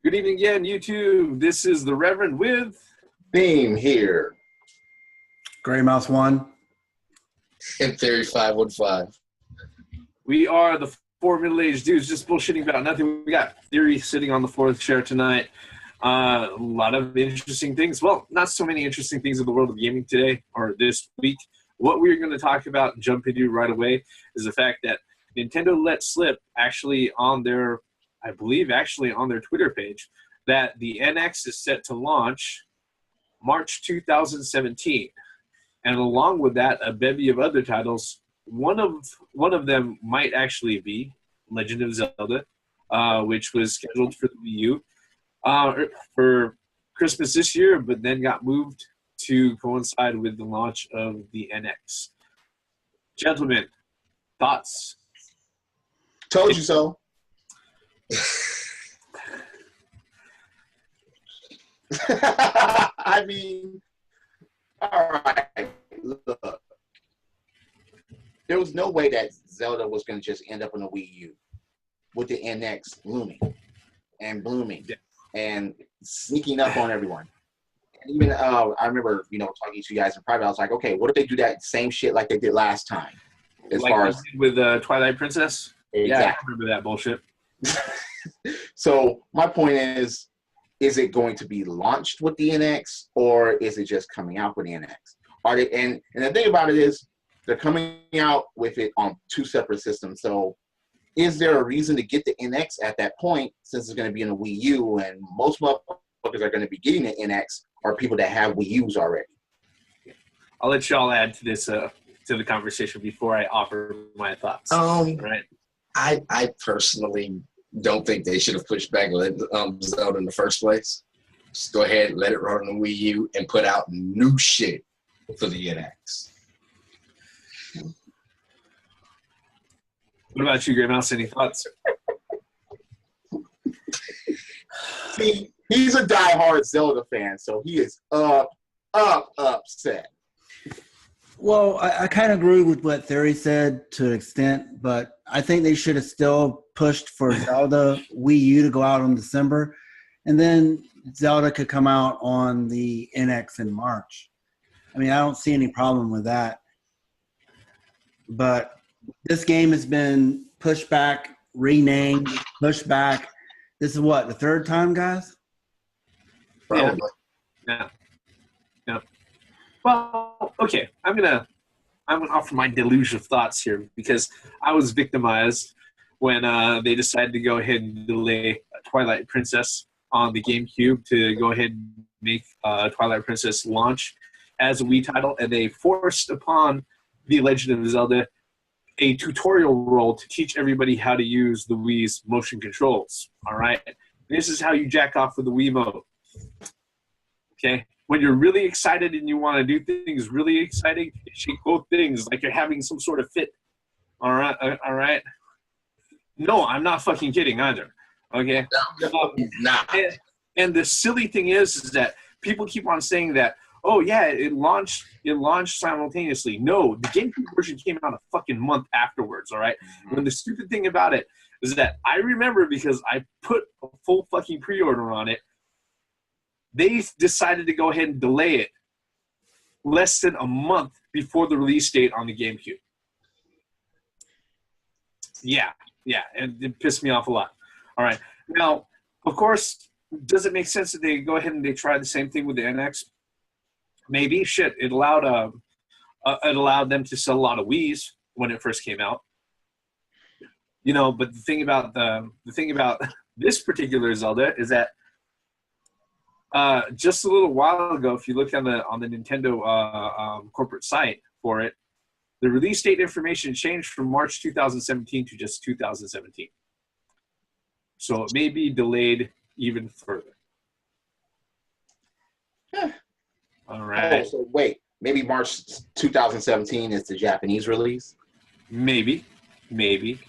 Good evening again, YouTube. This is the Reverend with Theme here. Gray Mouse 1. And Theory 515. We are the four middle-aged dudes just bullshitting about nothing. We got Theory sitting on the fourth chair tonight. A lot of interesting things. Well, not so many interesting things in the world of gaming today or this week. What we're going to talk about and jump into right away is the fact that Nintendo let slip actually on their, I believe actually on their Twitter page, that the NX is set to launch March 2017. And along with that, a bevy of other titles. One of them might actually be Legend of Zelda, which was scheduled for the Wii U for Christmas this year, but then got moved to coincide with the launch of the NX. Gentlemen, thoughts? Told you so. I mean, all right, look. There was no way that Zelda was going to just end up on a Wii U with the NX looming and blooming and sneaking up on everyone. And even I remember, talking to you guys in private. I was like, okay, what if they do that same shit like they did last time? As like far as with Twilight Princess? Exactly. Yeah, I remember that bullshit. So my point is it going to be launched with the NX or is it just coming out with the NX? Are they, and the thing about it is they're coming out with it on two separate systems. So is there a reason to get the NX at that point since it's going to be in a Wii U and most motherfuckers are going to be getting the NX are people that have Wii U's already? I'll let y'all add to this to the conversation before I offer my thoughts. Right? I personally don't think they should have pushed back Zelda in the first place. Just go ahead, let it run on the Wii U, and put out new shit for the NX. What about you, Gray Mouse? Any thoughts? See, he's a diehard Zelda fan, so he is upset. Well, I kind of agree with what Theory said to an extent, but I think they should have still pushed for Zelda Wii U to go out in December, and then Zelda could come out on the NX in March. I mean, I don't see any problem with that. But this game has been pushed back, renamed, pushed back. This is what, the third time, guys? Probably. Yeah. Well, okay. I'm gonna offer my deluge of thoughts here because I was victimized when they decided to go ahead and delay Twilight Princess on the GameCube to go ahead and make Twilight Princess launch as a Wii title, and they forced upon the Legend of Zelda a tutorial role to teach everybody how to use the Wii's motion controls. All right, this is how you jack off with the Wiimote. Okay. When you're really excited and you want to do things really exciting, you shake both things like you're having some sort of fit. All right. No, I'm not fucking kidding either. Okay. Nah. And the silly thing is that people keep on saying that, oh yeah, it launched simultaneously. No, the GameCube version came out a fucking month afterwards. All right. Mm-hmm. And the stupid thing about it is that I remember because I put a full fucking pre-order on it. They decided to go ahead and delay it less than a month before the release date on the GameCube. Yeah, and it pissed me off a lot. All right. Now, of course, does it make sense that they go ahead and they try the same thing with the NX? Maybe. Shit, it allowed them to sell a lot of Wiis when it first came out. But the thing about this particular Zelda is that just a little while ago, if you look on the Nintendo corporate site for it, the release date information changed from March 2017 to just 2017. So it may be delayed even further. All right. Oh, so wait, maybe March 2017 is the Japanese release? Maybe. Here's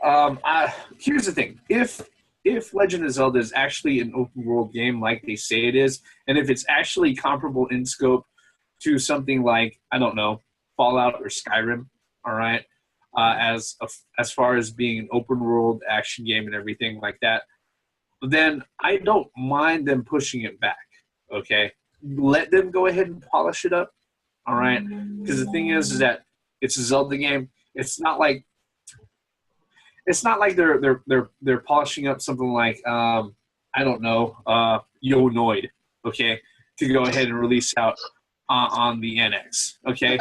the thing. If Legend of Zelda is actually an open world game like they say it is, and if it's actually comparable in scope to something like, I don't know, Fallout or Skyrim, all right, as far as being an open world action game and everything like that, then I don't mind them pushing it back. Okay, let them go ahead and polish it up. All right, because the thing is that it's a Zelda game. It's not like they're polishing up something like I don't know, Yo Noid. Okay, to go ahead and release out on the NX. Okay.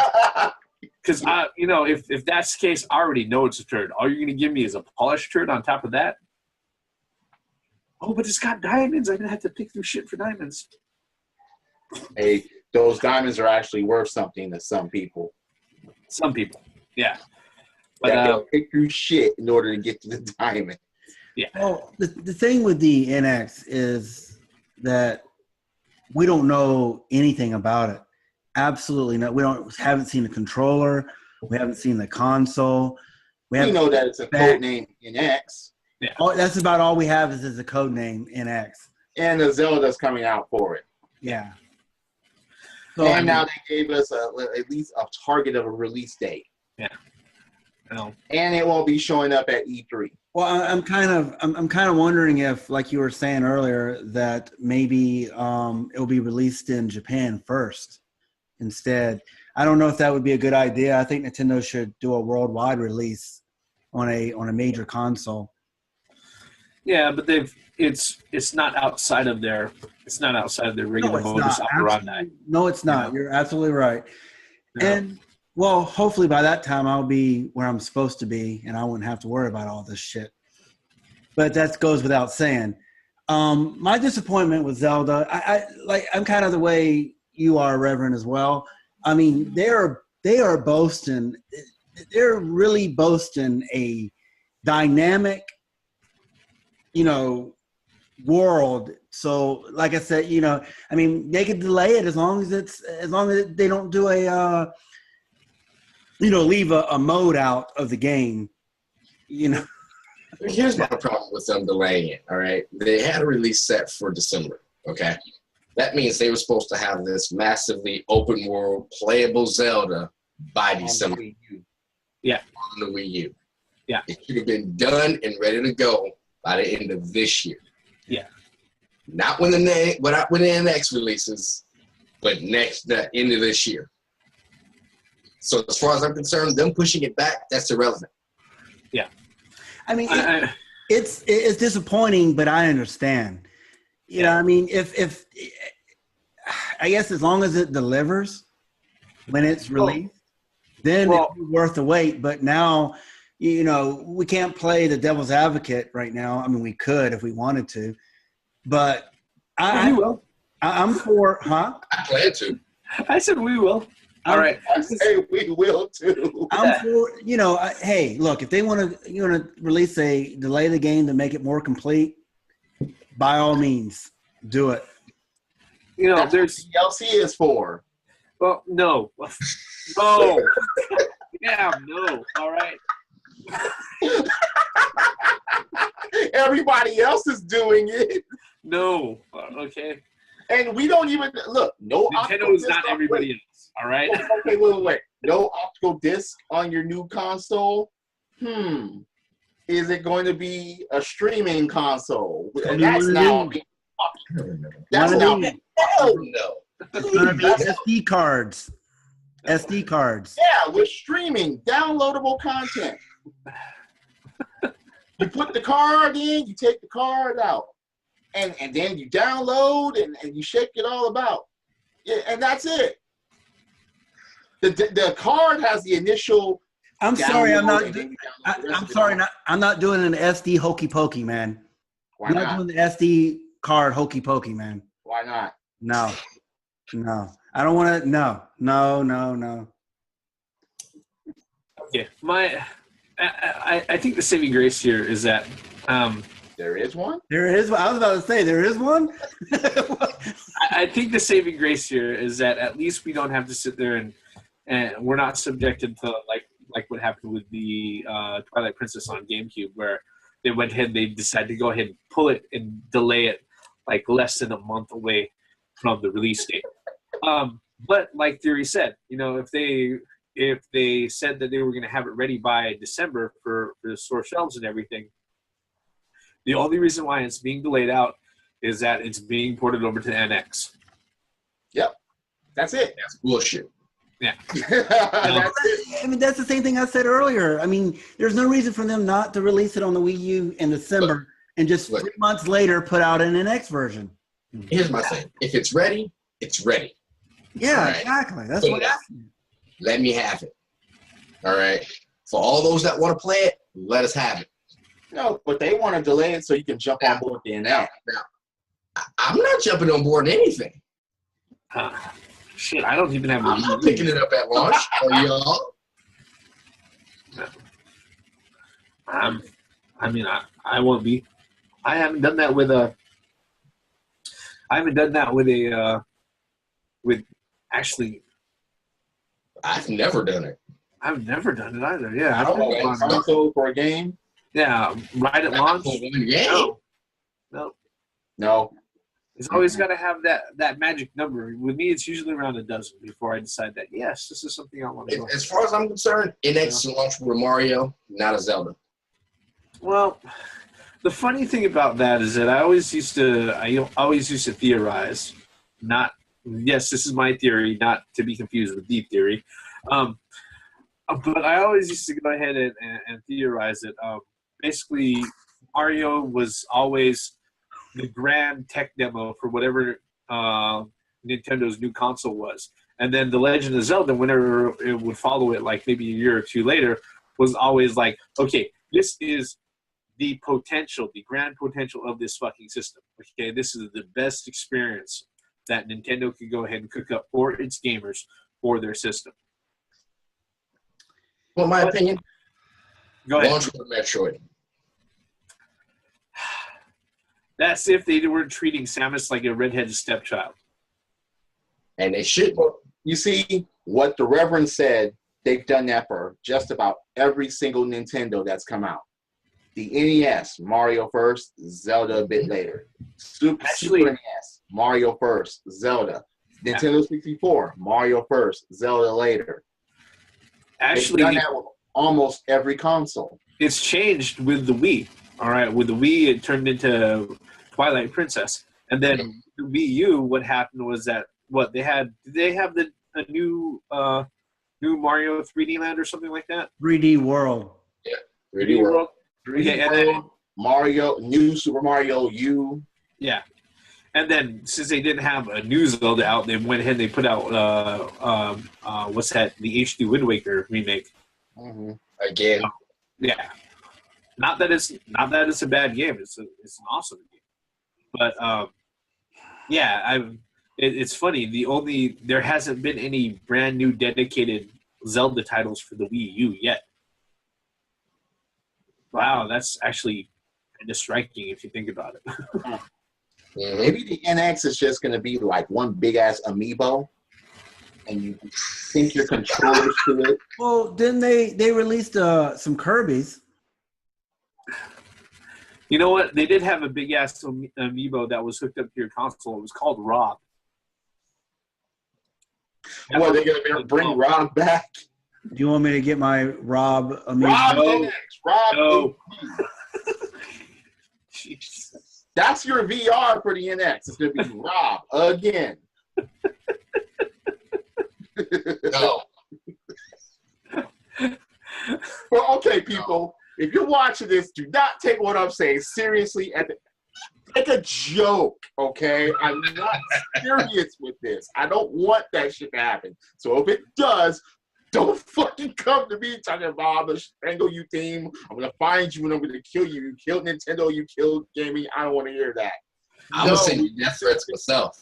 Because if that's the case, I already know it's a turd. All you're gonna give me is a polished turd on top of that. Oh, but it's got diamonds. I'm gonna have to pick through shit for diamonds. Hey, those diamonds are actually worth something to some people. Some people, yeah. But They'll pick through shit in order to get to the diamond. Yeah. Well, the thing with the NX is that we don't know anything about it. Absolutely not. We haven't seen the controller. We haven't seen the console. We know that it's a code name NX. Yeah. Oh, that's about all we have is a code name NX. And the Zelda's coming out for it. Yeah. So, and now they gave us at least a target of a release date. Yeah. No. And it won't be showing up at E3. Well, I'm kind of wondering if, like you were saying earlier, that maybe it'll be released in Japan first instead. I don't know if that would be a good idea. I think Nintendo should do a worldwide release on a major console. Yeah, but it's not outside of their regular modus operandi. No, it's not. You're absolutely right. No. And well, hopefully by that time I'll be where I'm supposed to be, and I wouldn't have to worry about all this shit. But that goes without saying. My disappointment with Zelda, I'm kind of the way you are, Reverend, as well. I mean, they are boasting. They're really boasting a dynamic, world. So, like I said, I mean, they could delay it as long as they don't do a, leave a mode out of the game. Here's my problem with them delaying it. All right, they had a release set for December. Okay, that means they were supposed to have this massively open world playable Zelda by December. Yeah, on the Wii U. Yeah, it should have been done and ready to go by the end of this year. Yeah, not when the NX releases, but the end of this year. So as far as I'm concerned, them pushing it back, that's irrelevant. Yeah. I mean, it's disappointing, but I understand. I mean, if I guess as long as it delivers when it's released, then it's worth the wait. But now, we can't play the devil's advocate right now. I mean, we could if we wanted to, but we will. I'm for, huh? I plan to. I said we will. All right. I say we will too. I'm for, hey, look, if they want to delay the game to make it more complete, by all means, do it. That's there's what DLC is for. Well, no. No. Yeah, no. All right. Everybody else is doing it. No. Okay. And we don't even look. No, Nintendo is not everybody else. All right. Okay, wait. No optical disc on your new console. Is it going to be a streaming console? And that's now. That's now. Hell no. It's going to be SD cards. SD cards. Yeah, with streaming, downloadable content. You put the card in, you take the card out. And then you download and you shake it all about. Yeah, and that's it. The card has the initial. I'm sorry, I'm not doing an SD hokey pokey, man. Why not? I'm not doing the SD card hokey pokey, man. Why not? No. I don't want to. No. Okay, I think the saving grace here is that there is one. There is. I was about to say there is one. I think the saving grace here is that at least we don't have to sit there and we're not subjected to like what happened with the Twilight Princess on GameCube, where they went ahead and they decided to go ahead and pull it and delay it like less than a month away from the release date. But like Theory said, if they said that they were going to have it ready by December for the store shelves and everything, The only reason why it's being delayed out is that it's being ported over to the NX. Yep. That's it. That's bullshit. Yeah. That's it. I mean, that's the same thing I said earlier. I mean, there's no reason for them not to release it on the Wii U in December and just 3 months later put out an NX version. Here's my thing. If it's ready, it's ready. Yeah, Right. exactly. That's Put what it out. Let me have it. All right. For all those that want to play it, let us have it. No, but they want to delay it so you can jump on board the NX. Now, I'm not jumping on board anything. Shit, I don't even have a I'm not Wii U. picking it up at launch. Are y'all? I mean, I won't be. I haven't done that with a. I haven't done that with a. With actually, I've never done it. I've never done it either. Yeah, I Oh, don't know. console for a game? Yeah, right at launch. Yeah. No. No. It's always got to have that magic number. With me, it's usually around a dozen before I decide that, yes, this is something I want to do. As far as I'm concerned, NX to launch with Mario, not a Zelda. Well, the funny thing about that is that I always used to theorize, yes, this is my theory, not to be confused with the theory. But I always used to go ahead and theorize that basically Mario was always the grand tech demo for whatever Nintendo's new console was. And then The Legend of Zelda, whenever it would follow it, like maybe a year or two later, was always like, okay, this is the potential, the grand potential of this fucking system. Okay, this is the best experience that Nintendo could go ahead and cook up for its gamers for their system. Well, in my opinion, Go ahead. launch with Metroid. That's if they were treating Samus like a redheaded stepchild. And they should. You see, what the Reverend said, they've done that for just about every single Nintendo that's come out. The NES, Mario first, Zelda a bit later. Super NES, Mario first, Zelda. Nintendo 64, Mario first, Zelda later. Actually, they've done that with almost every console. It's changed with the Wii. All right, with the Wii, it turned into Twilight Princess, and then the Wii U. What happened was that they had? Did they have a new Mario 3D Land or something like that? 3D World. Yeah, 3D World. 3D World, Mario, new Super Mario U. Yeah, and then since they didn't have a new Zelda out, they went ahead and they put out what's that? The HD Wind Waker remake. Mm-hmm. Again. Yeah. Not that it's a bad game. It's an awesome game. But yeah, it's funny. There hasn't been any brand new dedicated Zelda titles for the Wii U yet. Wow, that's actually kind of striking if you think about it. Mm-hmm. Maybe the NX is just going to be like one big ass amiibo, and you think your controllers to it. Well, didn't they released some Kirby's? You know what? They did have a big ass amiibo that was hooked up to your console. It was called Rob. What, they're going to bring Rob back? Do you want me to get my Rob amiibo? Rob NX. Rob No. Jesus. That's your VR for the NX. It's going to be Rob again. No. Well, okay, people. If you're watching this, do not take what I'm saying seriously. Take a joke, okay? I'm not serious with this. I don't want that shit to happen. So if it does, don't fucking come to me talking about I'm going to strangle you, team. I'm going to find you and I'm going to kill you. You killed Nintendo. You killed gaming. I don't want to hear that. I'm going to send you death threats myself.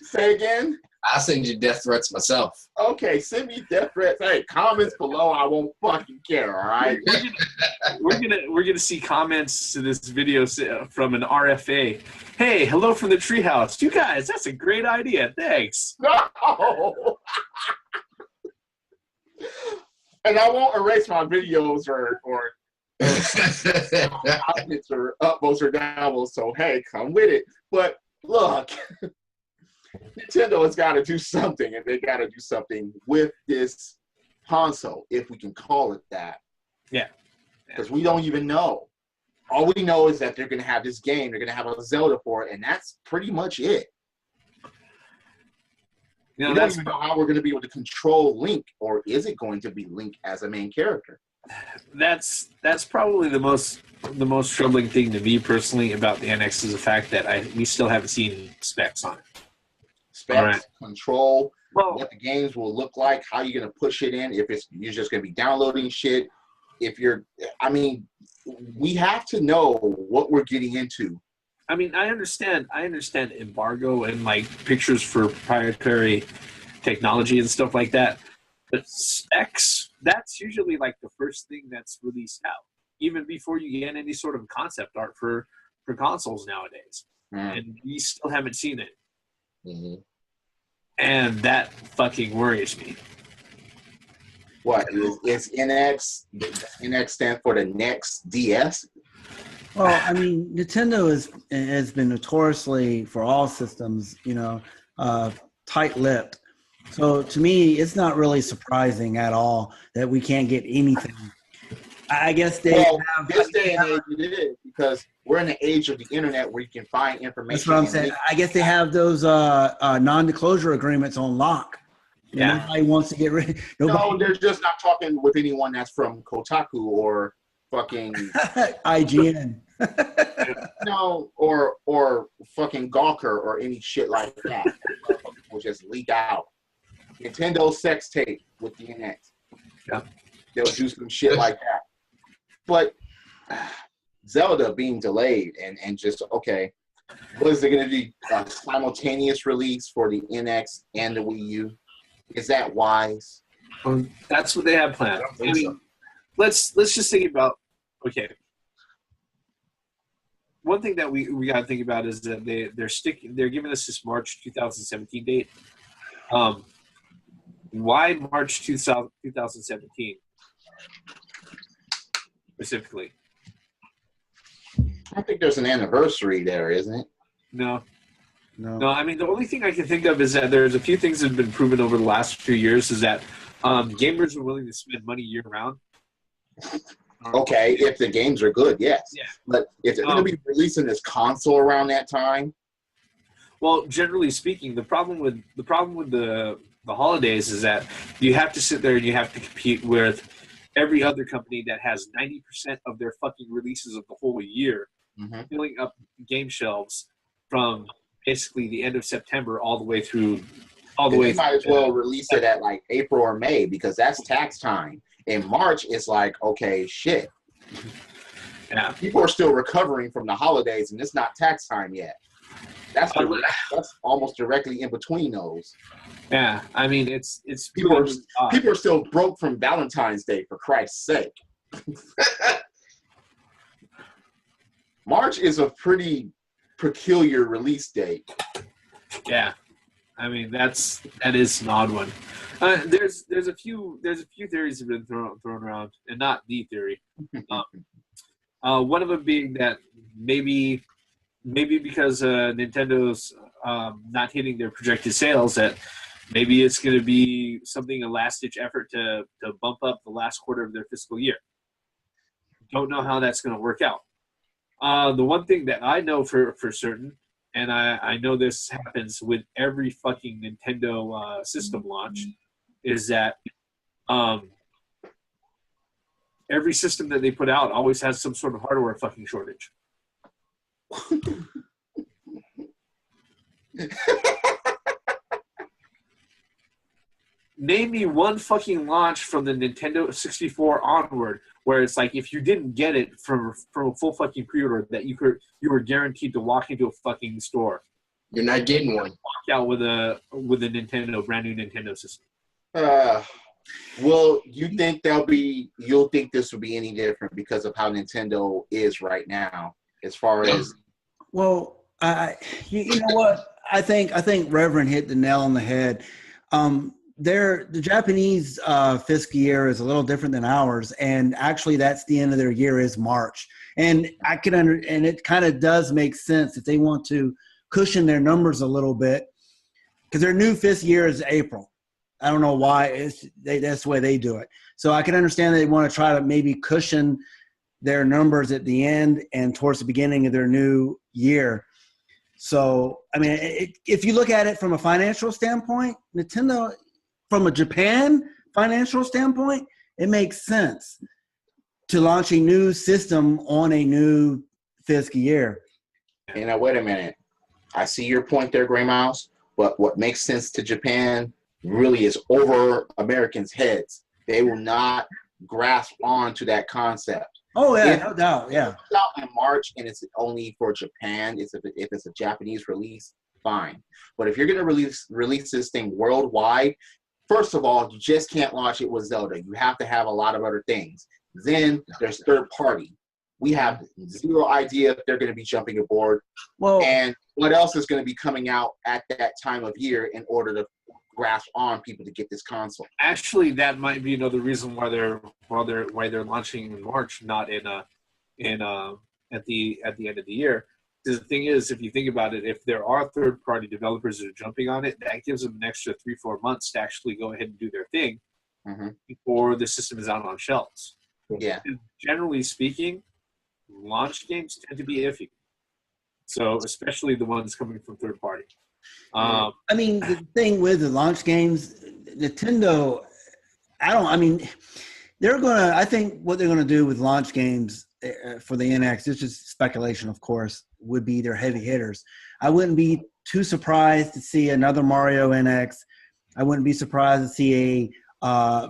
Say again? I'll send you death threats myself. Okay, send me death threats. Hey, comments below. I won't fucking care, all right? We're gonna see comments to this video from an RFA. Hey, hello from the treehouse. You guys, that's a great idea. Thanks. No! And I won't erase my videos or comments or upvotes or downvotes, so hey, come with it. But look, Nintendo has got to do something, and they got to do something with this console, if we can call it that. Yeah. Because we don't even know. all we know is that they're going to have this game. They're going to have a Zelda for it, and that's pretty much it. You know, we don't even know how we're going to be able to control Link, or is it going to be Link as a main character? That's probably the most troubling thing to me personally about the NX is the fact that we still haven't seen specs on it. Specs, control, what the games will look like, how you're going to push it in, if you're just going to be downloading shit. We have to know what we're getting into. I mean, I understand embargo and like pictures for proprietary technology and stuff like that. But specs, that's usually like the first thing that's released out, even before you get any sort of concept art for consoles nowadays. And we still haven't seen it. Mm-hmm. And that fucking worries me. What is NX? NX stand for the next DS? Well, I mean, Nintendo has been notoriously for all systems, tight-lipped. So to me, it's not really surprising at all that we can't get anything. I guess this day and age it is, because we're in the age of the internet where you can find information. That's what I'm saying. I guess they have those non-disclosure agreements on lock. Yeah. Nobody wants to get rid. No, they're just not talking with anyone that's from Kotaku or fucking IGN. No, or fucking Gawker or any shit like that. Will just leak out. Nintendo sex tape with the NX. Yeah. They'll do some shit like that. But Zelda being delayed and just, okay, what is it going to be? A simultaneous release for the NX and the Wii U? Is that wise? That's what they have planned. I mean, let's just think about, okay. One thing that we got to think about is that they're giving us this March 2017 date. Why March 2017 specifically? I think there's an anniversary there, isn't it? No. I mean, the only thing I can think of is that there's a few things that have been proven over the last few years is that gamers are willing to spend money year round. Okay, if the games are good, yes. Yeah. But if they're going to be releasing this console around that time, well, generally speaking, the problem with the holidays is that you have to sit there and you have to compete with every other company that has 90% of their fucking releases of the whole year, filling up game shelves from basically the end of September all the way through. They might as well release it at like April or May because that's tax time. In March, it's like, okay, shit. Yeah. People are still recovering from the holidays, and it's not tax time yet. That's almost directly in between those. Yeah, I mean, it's people are still broke from Valentine's Day, for Christ's sake. March is a pretty peculiar release date. Yeah, I mean that is an odd one. There's a few theories have been thrown around, and not the theory. One of them being that maybe because Nintendo's not hitting their projected sales, that maybe it's going to be a last-ditch effort to bump up the last quarter of their fiscal year. Don't know how that's going to work out. The one thing that I know for certain, and I know this happens with every fucking Nintendo system launch, is that every system that they put out always has some sort of hardware fucking shortage. Name me one fucking launch from the Nintendo 64 onward where it's like if you didn't get it from a full fucking pre-order that you were guaranteed to walk into a fucking store. You're not getting one. Walk out with a brand new Nintendo system. Well, you'll think this will be any different because of how Nintendo is right now, as far as. Well, you know what? I think Reverend hit the nail on the head. The Japanese fiscal year is a little different than ours, and actually, that's the end of their year is March. And and it kind of does make sense if they want to cushion their numbers a little bit, because their new fiscal year is April. I don't know why that's the way they do it. So I can understand they want to try to maybe cushion their numbers at the end and towards the beginning of their new year. So, I mean, if you look at it from a financial standpoint, Nintendo, from a Japan financial standpoint, it makes sense to launch a new system on a new fiscal year. And now, wait a minute. I see your point there, Gray Mouse, but what makes sense to Japan really is over Americans' heads. They will not grasp on to that concept. Oh, yeah, no doubt, yeah. If it's out in March and it's only for Japan, if it's a Japanese release, fine. But if you're going to release this thing worldwide, first of all, you just can't launch it with Zelda. You have to have a lot of other things. Then there's third party. We have zero idea if they're going to be jumping aboard. Well, and what else is going to be coming out at that time of year in order to grasp on people to get this console. Actually, that might be another reason why they're launching in March, not at the end of the year. Because the thing is, if you think about it, if there are third-party developers that are jumping on it, that gives them an extra 3-4 months to actually go ahead and do their thing before the system is out on shelves. Yeah. And generally speaking, launch games tend to be iffy. So, especially the ones coming from third party. I mean, the thing with the launch games, Nintendo, I think what they're going to do with launch games for the NX, it's just speculation, of course, would be their heavy hitters. I wouldn't be too surprised to see another Mario NX. I wouldn't be surprised to see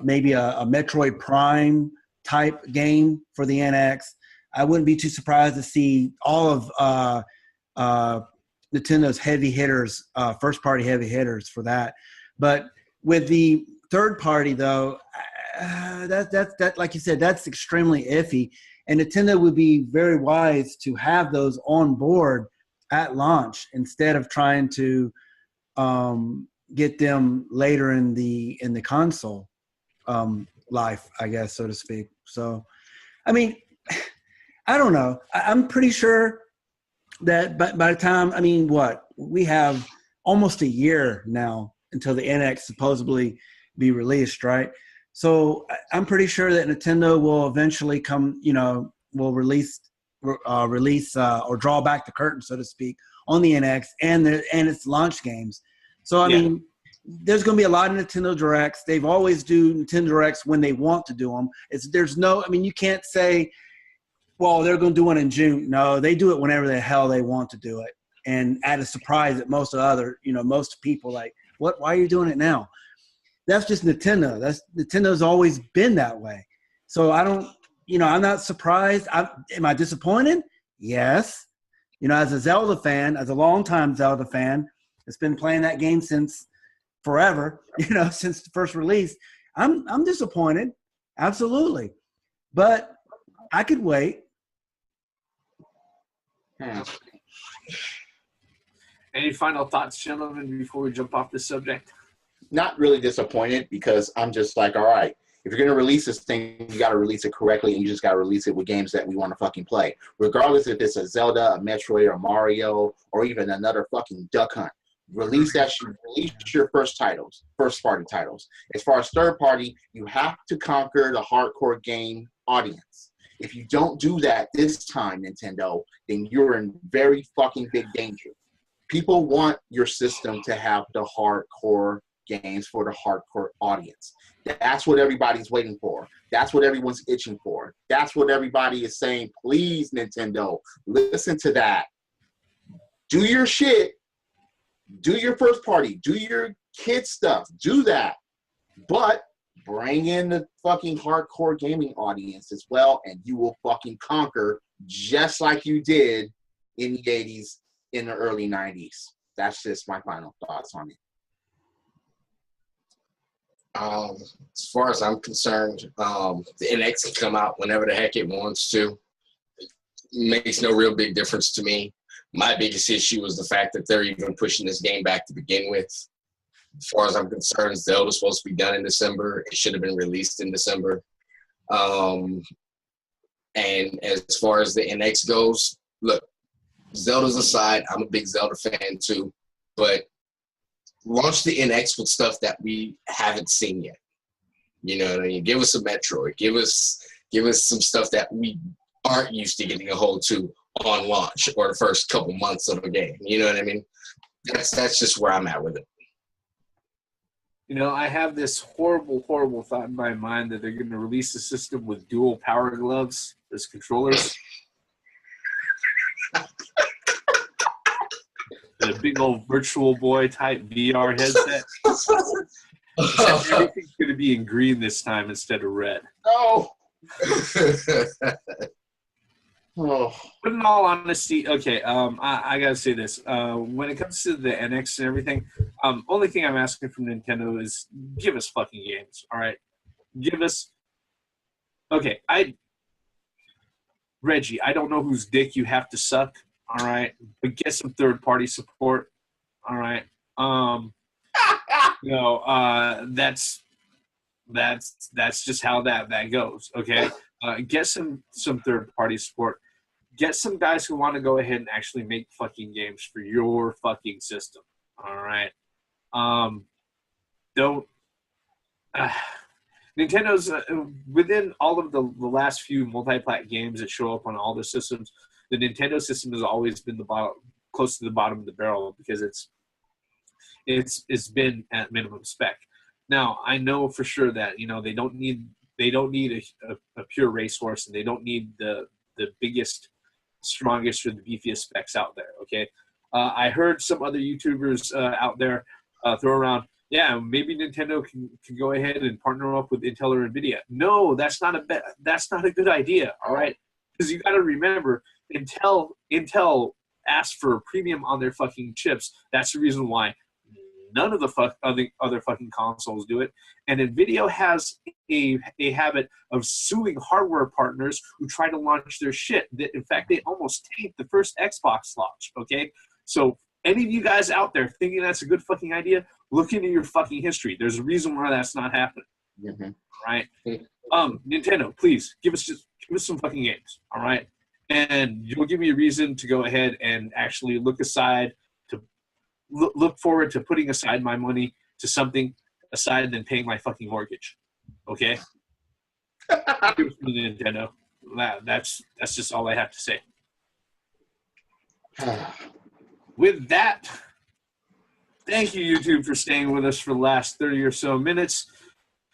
maybe a Metroid Prime type game for the NX. I wouldn't be too surprised to see all of Nintendo's heavy hitters, first-party heavy hitters for that. But with the third-party, though, that like you said, that's extremely iffy. And Nintendo would be very wise to have those on board at launch instead of trying to get them later in the console life, I guess, so to speak. So, I mean, I don't know. I'm pretty sure that by the time, we have almost a year now until the NX supposedly be released, right? So I'm pretty sure that Nintendo will eventually will release or draw back the curtain, so to speak, on the NX and its launch games. So, I mean, there's going to be a lot of Nintendo Directs. They've always do Nintendo Directs when they want to do them. You can't say, well, they're going to do one in June. No, they do it whenever the hell they want to do it. And at a surprise that most people like, what? Why are you doing it now? That's just Nintendo. Nintendo's always been that way. So I'm not surprised. Am I disappointed? Yes. As a Zelda fan, as a longtime Zelda fan, that's been playing that game since forever, since the first release, I'm disappointed. Absolutely. But I could wait. Any final thoughts, gentlemen, before we jump off this subject? Not really disappointed because I'm just like, all right, if you're going to release this thing, you got to release it correctly, and you just got to release it with games that we want to fucking play. Regardless if it's a Zelda, a Metroid, or Mario, or even another fucking Duck Hunt. Release your first-party titles. As far as third-party, you have to conquer the hardcore game audience. If you don't do that this time, Nintendo, then you're in very fucking big danger. People want your system to have the hardcore games for the hardcore audience. That's what everybody's waiting for. That's what everyone's itching for. That's what everybody is saying. Please, Nintendo, listen to that. Do your shit. Do your first party. Do your kid stuff. Do that. But bring in the fucking hardcore gaming audience as well, and you will fucking conquer just like you did in the 80s, in the early 90s. That's just my final thoughts on it. As far as I'm concerned, the NX can come out whenever the heck it wants to. It makes no real big difference to me. My biggest issue was the fact that they're even pushing this game back to begin with. As far as I'm concerned, Zelda's supposed to be done in December. It should have been released in December. And as far as the NX goes, look, Zelda's aside, I'm a big Zelda fan too, but launch the NX with stuff that we haven't seen yet. You know what I mean? Give us a Metroid. Give us some stuff that we aren't used to getting a hold to on launch or the first couple months of a game. You know what I mean? That's just where I'm at with it. You know, I have this horrible, horrible thought in my mind that they're going to release a system with dual power gloves as controllers. And a big old Virtual Boy type VR headset. Except everything's going to be in green this time instead of red. No. Oh. But in all honesty, okay, I gotta say this. When it comes to the NX and everything, only thing I'm asking from Nintendo is give us fucking games, all right? Give us. Okay, Reggie, I don't know whose dick you have to suck, all right? But get some third-party support, all right? You know, that's just how that goes, okay? Get some third-party support. Get some guys who want to go ahead and actually make fucking games for your fucking system. All right. Nintendo's within all of the last few multi-plat games that show up on all the systems. The Nintendo system has always been close to the bottom of the barrel because it's been at minimum spec. Now I know for sure that they don't need a pure racehorse, and they don't need the biggest, strongest, or the beefiest specs out there. Okay, I heard some other YouTubers out there throw around, yeah, maybe Nintendo can go ahead and partner up with Intel or Nvidia. No, that's not a good idea. All right, because you got to remember, Intel asked for a premium on their fucking chips. That's the reason why none of the other fucking consoles do it. And Nvidia has a habit of suing hardware partners who try to launch their shit. In fact, they almost tanked the first Xbox launch, okay? So any of you guys out there thinking that's a good fucking idea, look into your fucking history. There's a reason why that's not happening, right? Nintendo, please, give us some fucking games, all right? And you'll give me a reason to go ahead and actually look forward to putting aside my money to something aside than paying my fucking mortgage. Okay? Nintendo. That's just all I have to say. With that, thank you, YouTube, for staying with us for the last 30 or so minutes.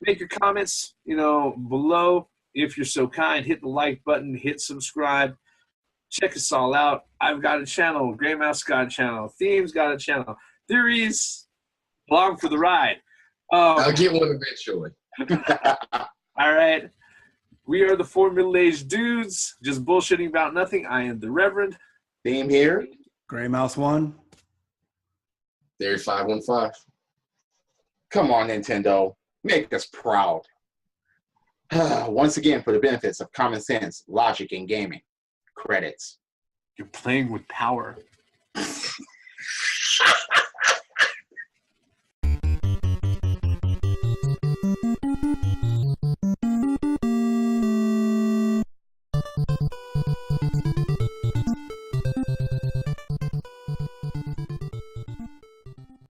Make your comments, below. If you're so kind, hit the like button, hit subscribe. Check us all out. I've got a channel. Grey Mouse got a channel. Themes got a channel. Theories, along for the ride. I'll get one eventually. All right. We are the four middle-aged dudes, just bullshitting about nothing. I am the Reverend. Theme here. Grey Mouse 1. Theory 515. Come on, Nintendo. Make us proud. Once again, for the benefits of common sense, logic, and gaming. Credits. You're playing with power.